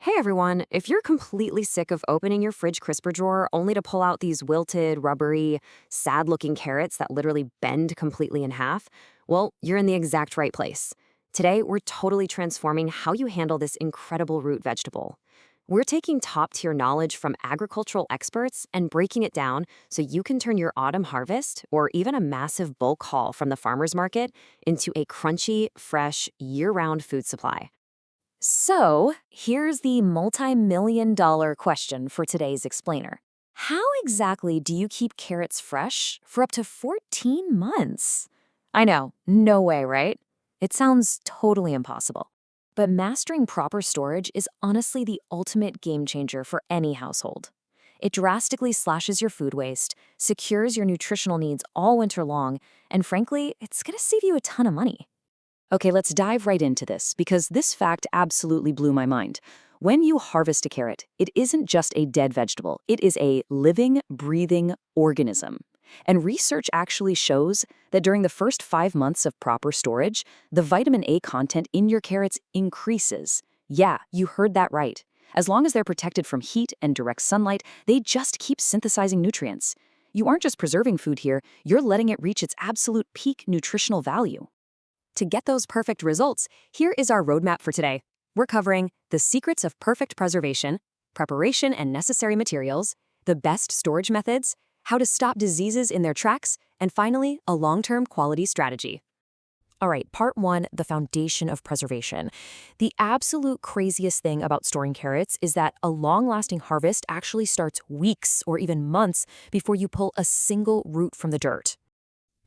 Hey everyone, if you're completely sick of opening your fridge crisper drawer only to pull out these wilted, rubbery, sad looking carrots that literally bend completely in half, well, you're in the exact right place. Today, we're totally transforming how you handle this incredible root vegetable. We're taking top tier knowledge from agricultural experts and breaking it down so you can turn your autumn harvest, or even a massive bulk haul from the farmer's market, into a crunchy, fresh, year round food supply. So, here's the multi-million-dollar question for today's explainer. How exactly do you keep carrots fresh for up to 14 months? I know, no way, right? It sounds totally impossible. But mastering proper storage is honestly the ultimate game changer for any household. It drastically slashes your food waste, secures your nutritional needs all winter long, and frankly, it's gonna save you a ton of money. Okay, let's dive right into this because this fact absolutely blew my mind. When you harvest a carrot, it isn't just a dead vegetable, it is a living, breathing organism. And research actually shows that during the first 5 months of proper storage, the vitamin A content in your carrots increases. Yeah, you heard that right. As long as they're protected from heat and direct sunlight, they just keep synthesizing nutrients. You aren't just preserving food here, you're letting it reach its absolute peak nutritional value. To get those perfect results, here is our roadmap for today. We're covering the secrets of perfect preservation, preparation and necessary materials, the best storage methods, how to stop diseases in their tracks, and finally, a long-term quality strategy. All right, part one, the foundation of preservation. The absolute craziest thing about storing carrots is that a long-lasting harvest actually starts weeks or even months before you pull a single root from the dirt.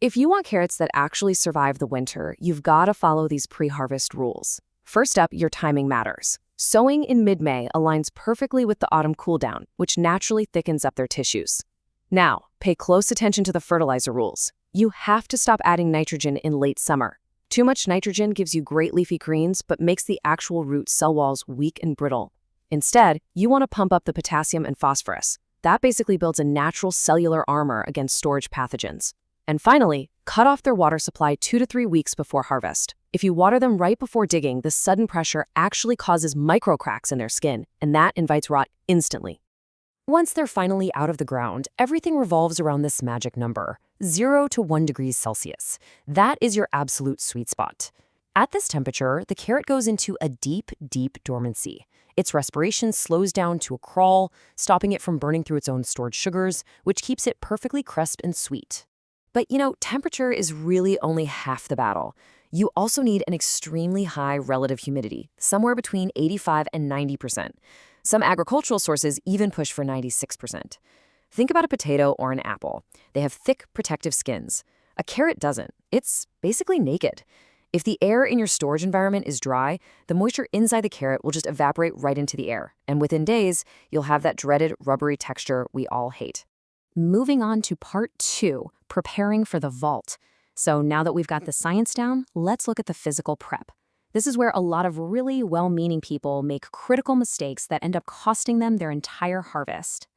If you want carrots that actually survive the winter, you've got to follow these pre-harvest rules. First up, your timing matters. Sowing in mid-May aligns perfectly with the autumn cooldown, which naturally thickens up their tissues. Now, pay close attention to the fertilizer rules. You have to stop adding nitrogen in late summer. Too much nitrogen gives you great leafy greens, but makes the actual root cell walls weak and brittle. Instead, you want to pump up the potassium and phosphorus. That basically builds a natural cellular armor against storage pathogens. And finally, cut off their water supply 2 to 3 weeks before harvest. If you water them right before digging, the sudden pressure actually causes micro cracks in their skin, and that invites rot instantly. Once they're finally out of the ground, everything revolves around this magic number, 0 to 1 degrees Celsius. That is your absolute sweet spot. At this temperature, the carrot goes into a deep, deep dormancy. Its respiration slows down to a crawl, stopping it from burning through its own stored sugars, which keeps it perfectly crisp and sweet. But temperature is really only half the battle. You also need an extremely high relative humidity, somewhere between 85 and 90%. Some agricultural sources even push for 96%. Think about a potato or an apple. They have thick, protective skins. A carrot doesn't. It's basically naked. If the air in your storage environment is dry, the moisture inside the carrot will just evaporate right into the air. And within days, you'll have that dreaded rubbery texture we all hate. Moving on to part two, preparing for the vault. So now that we've got the science down, let's look at the physical prep. This is where a lot of really well-meaning people make critical mistakes that end up costing them their entire harvest.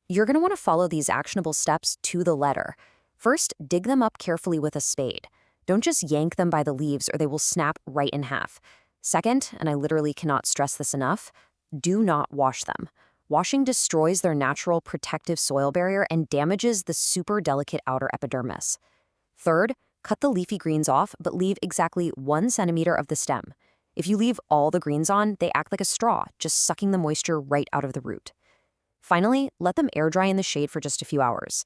You're going to want to follow these actionable steps to the letter. First, dig them up carefully with a spade. Don't just yank them by the leaves or they will snap right in half. Second, and I literally cannot stress this enough, do not wash them. Washing destroys their natural protective soil barrier and damages the super delicate outer epidermis. Third, cut the leafy greens off, but leave exactly 1 centimeter of the stem. If you leave all the greens on, they act like a straw, just sucking the moisture right out of the root. Finally, let them air dry in the shade for just a few hours.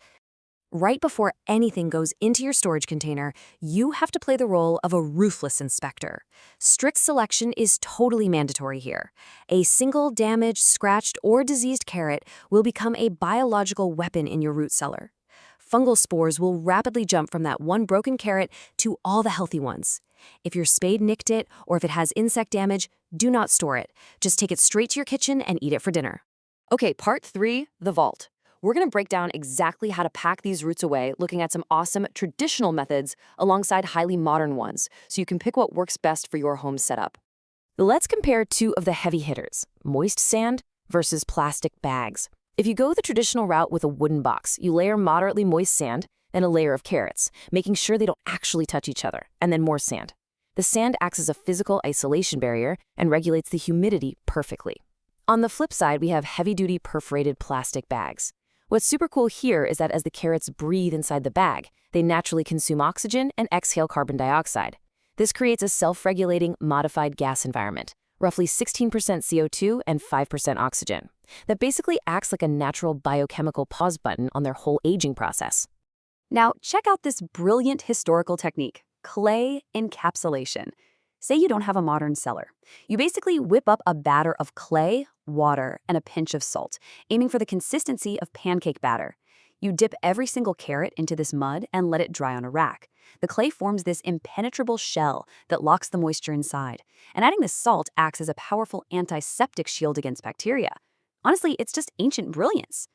Right before anything goes into your storage container, you have to play the role of a ruthless inspector. Strict selection is totally mandatory here. A single damaged, scratched, or diseased carrot will become a biological weapon in your root cellar. Fungal spores will rapidly jump from that one broken carrot to all the healthy ones. If your spade nicked it, or if it has insect damage, do not store it. Just take it straight to your kitchen and eat it for dinner. Okay, part 3, the vault. We're going to break down exactly how to pack these roots away, looking at some awesome traditional methods alongside highly modern ones, so you can pick what works best for your home setup. Let's compare two of the heavy hitters, moist sand versus plastic bags. If you go the traditional route with a wooden box, you layer moderately moist sand, then a layer of carrots, making sure they don't actually touch each other, and then more sand. The sand acts as a physical isolation barrier and regulates the humidity perfectly. On the flip side, we have heavy-duty perforated plastic bags. What's super cool here is that as the carrots breathe inside the bag, they naturally consume oxygen and exhale carbon dioxide. This creates a self-regulating, modified gas environment, roughly 16% CO2 and 5% oxygen, that basically acts like a natural biochemical pause button on their whole aging process. Now, check out this brilliant historical technique, clay encapsulation. Say you don't have a modern cellar. You basically whip up a batter of clay, water, and a pinch of salt, aiming for the consistency of pancake batter. You dip every single carrot into this mud and let it dry on a rack. The clay forms this impenetrable shell that locks the moisture inside, and adding this salt acts as a powerful antiseptic shield against bacteria. Honestly, it's just ancient brilliance.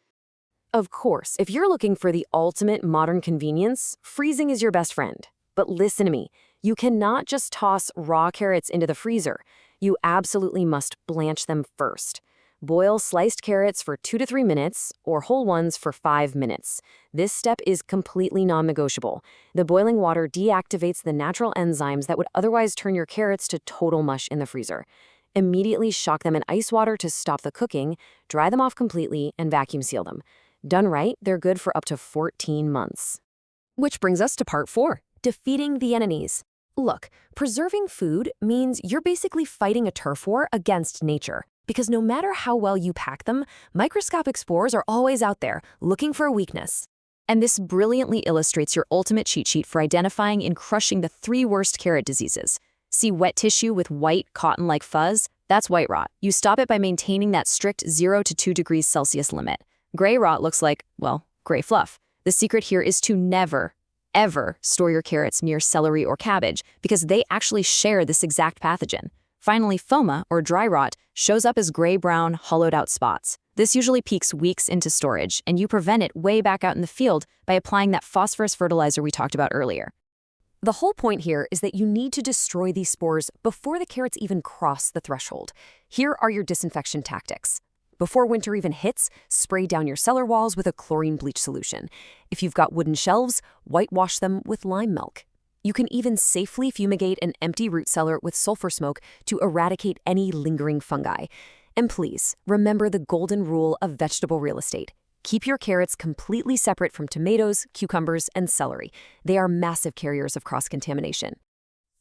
Of course, if you're looking for the ultimate modern convenience, freezing is your best friend. But listen to me, you cannot just toss raw carrots into the freezer. You absolutely must blanch them first. Boil sliced carrots for 2 to 3 minutes, or whole ones for 5 minutes. This step is completely non-negotiable. The boiling water deactivates the natural enzymes that would otherwise turn your carrots to total mush in the freezer. Immediately shock them in ice water to stop the cooking, dry them off completely, and vacuum seal them. Done right, they're good for up to 14 months. Which brings us to part 4, defeating the enemies. Look, preserving food means you're basically fighting a turf war against nature. Because no matter how well you pack them, microscopic spores are always out there, looking for a weakness. And this brilliantly illustrates your ultimate cheat sheet for identifying and crushing the 3 worst carrot diseases. See wet tissue with white, cotton-like fuzz? That's white rot. You stop it by maintaining that strict 0 to 2 degrees Celsius limit. Gray rot looks like, well, gray fluff. The secret here is to never, ever store your carrots near celery or cabbage because they actually share this exact pathogen. Finally, FOMA, or dry rot, shows up as gray-brown, hollowed-out spots. This usually peaks weeks into storage, and you prevent it way back out in the field by applying that phosphorus fertilizer we talked about earlier. The whole point here is that you need to destroy these spores before the carrots even cross the threshold. Here are your disinfection tactics. Before winter even hits, spray down your cellar walls with a chlorine bleach solution. If you've got wooden shelves, whitewash them with lime milk. You can even safely fumigate an empty root cellar with sulfur smoke to eradicate any lingering fungi. And please, remember the golden rule of vegetable real estate. Keep your carrots completely separate from tomatoes, cucumbers, and celery. They are massive carriers of cross-contamination.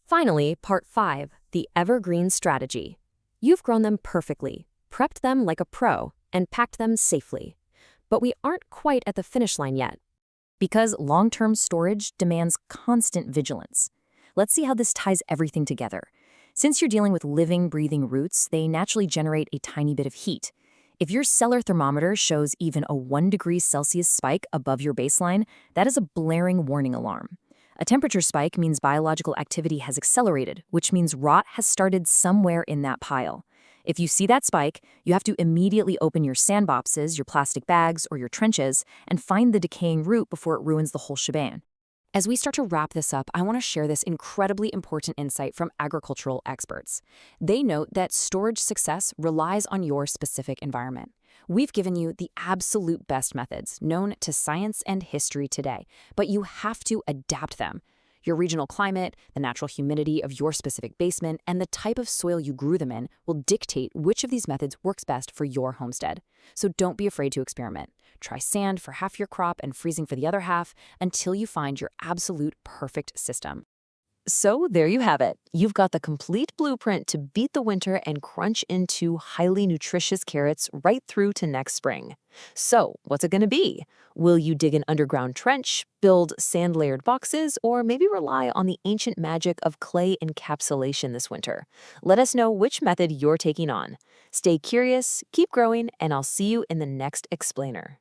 Finally, part 5, the evergreen strategy. You've grown them perfectly, prepped them like a pro, and packed them safely. But we aren't quite at the finish line yet. Because long-term storage demands constant vigilance. Let's see how this ties everything together. Since you're dealing with living, breathing roots, they naturally generate a tiny bit of heat. If your cellar thermometer shows even a 1 degree Celsius spike above your baseline, that is a blaring warning alarm. A temperature spike means biological activity has accelerated, which means rot has started somewhere in that pile. If you see that spike, you have to immediately open your sandboxes, your plastic bags, or your trenches, and find the decaying root before it ruins the whole shebang. As we start to wrap this up, I want to share this incredibly important insight from agricultural experts. They note that storage success relies on your specific environment. We've given you the absolute best methods known to science and history today, but you have to adapt them. Your regional climate, the natural humidity of your specific basement, and the type of soil you grew them in will dictate which of these methods works best for your homestead. So don't be afraid to experiment. Try sand for half your crop and freezing for the other half until you find your absolute perfect system. So there you have it. You've got the complete blueprint to beat the winter and crunch into highly nutritious carrots right through to next spring. So what's it going to be? Will you dig an underground trench, build sand-layered boxes, or maybe rely on the ancient magic of clay encapsulation this winter? Let us know which method you're taking on. Stay curious, keep growing, and I'll see you in the next explainer.